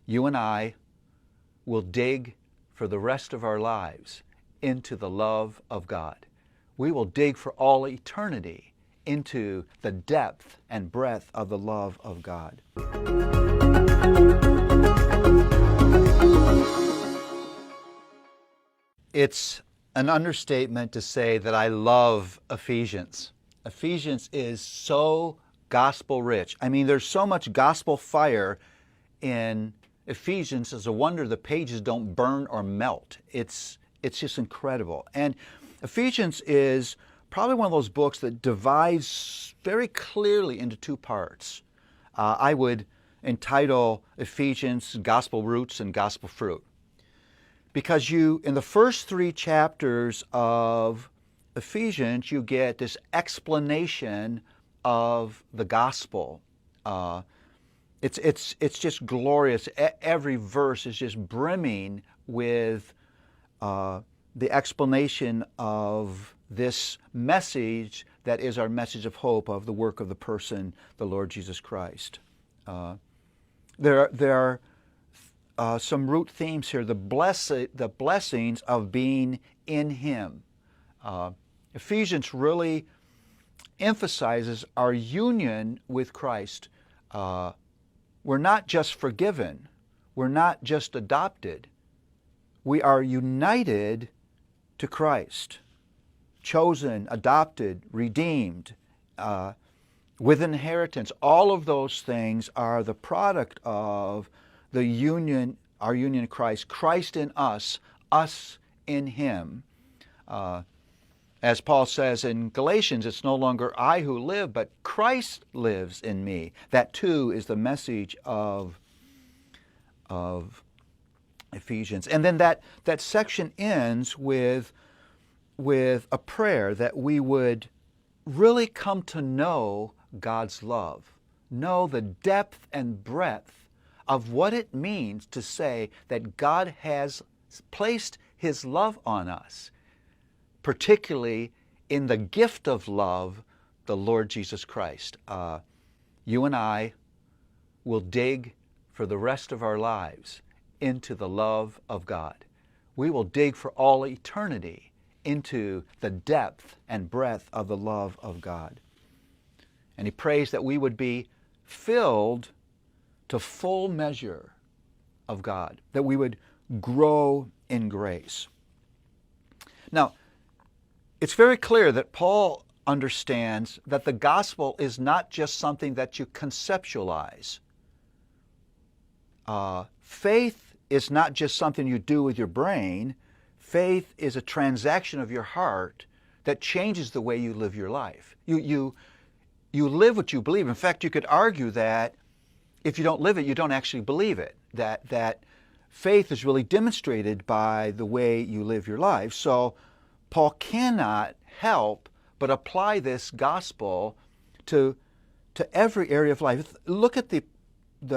you and I will dig for the rest of our lives into the love of God. We will dig for all eternity into the depth and breadth of the love of God. It's an understatement to say that I love Ephesians. Ephesians is so gospel rich. I mean, there's so much gospel fire in Ephesians. It's a wonder the pages don't burn or melt. It's just incredible. And Ephesians is probably one of those books that divides very clearly into two parts. I would entitle Ephesians Gospel Roots and Gospel Fruit. Because in the first 3 chapters of Ephesians, you get this explanation of the gospel. It's just glorious. Every verse is just brimming with the explanation of this message that is our message of hope of the work of the person, the Lord Jesus Christ. There are some root themes here. The blessings of being in Him. Ephesians really emphasizes our union with Christ. We're not just forgiven. We're not just adopted. We are united to Christ. Chosen, adopted, redeemed, with inheritance. All of those things are the product of the union, our union in Christ. Christ in us in Him. As Paul says in Galatians, it's no longer I who live, but Christ lives in me. That too is the message of Ephesians. And then that section ends with a prayer that we would really come to know God's love, know the depth and breadth of what it means to say that God has placed His love on us, particularly in the gift of love, the Lord Jesus Christ. You and I will dig for the rest of our lives into the love of God. We will dig for all eternity into the depth and breadth of the love of God. And he prays that we would be filled to full measure of God, that we would grow in grace. Now, it's very clear that Paul understands that the gospel is not just something that you conceptualize. Faith is not just something you do with your brain. Faith is a transaction of your heart that changes the way you live your life. You live what you believe. In fact, you could argue that if you don't live it, you don't actually believe it. That faith is really demonstrated by the way you live your life. So Paul cannot help but apply this gospel to every area of life. Look at the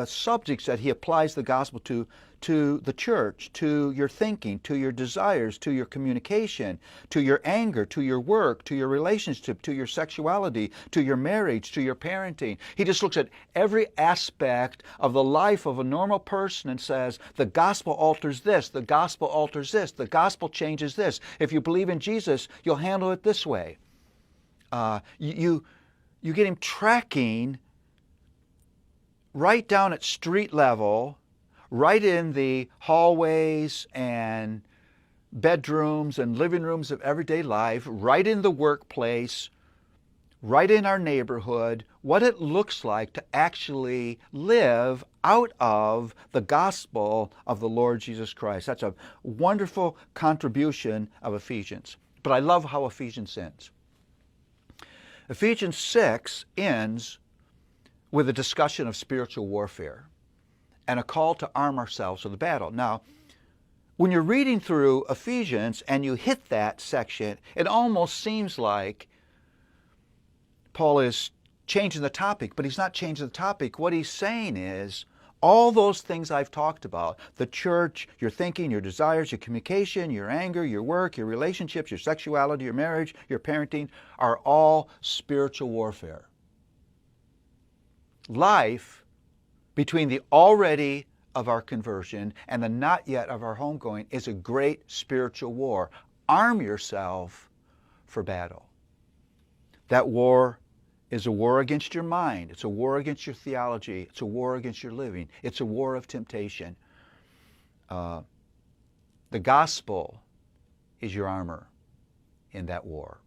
subjects that he applies the gospel to the church, to your thinking, to your desires, to your communication, to your anger, to your work, to your relationship, to your sexuality, to your marriage, to your parenting. He just looks at every aspect of the life of a normal person and says, the gospel alters this, the gospel alters this, the gospel changes this. If you believe in Jesus, you'll handle it this way. You get him tracking right down at street level, right in the hallways and bedrooms and living rooms of everyday life, right in the workplace, right in our neighborhood, what it looks like to actually live out of the gospel of the Lord Jesus Christ. That's a wonderful contribution of Ephesians. But I love how Ephesians ends. Ephesians 6 ends with a discussion of spiritual warfare and a call to arm ourselves for the battle. Now, when you're reading through Ephesians and you hit that section, it almost seems like Paul is changing the topic, but he's not changing the topic. What he's saying is, all those things I've talked about, the church, your thinking, your desires, your communication, your anger, your work, your relationships, your sexuality, your marriage, your parenting, are all spiritual warfare. Life between the already of our conversion and the not yet of our homegoing is a great spiritual war. Arm yourself for battle. That war is a war against your mind. It's a war against your theology. It's a war against your living. It's a war of temptation. The gospel is your armor in that war.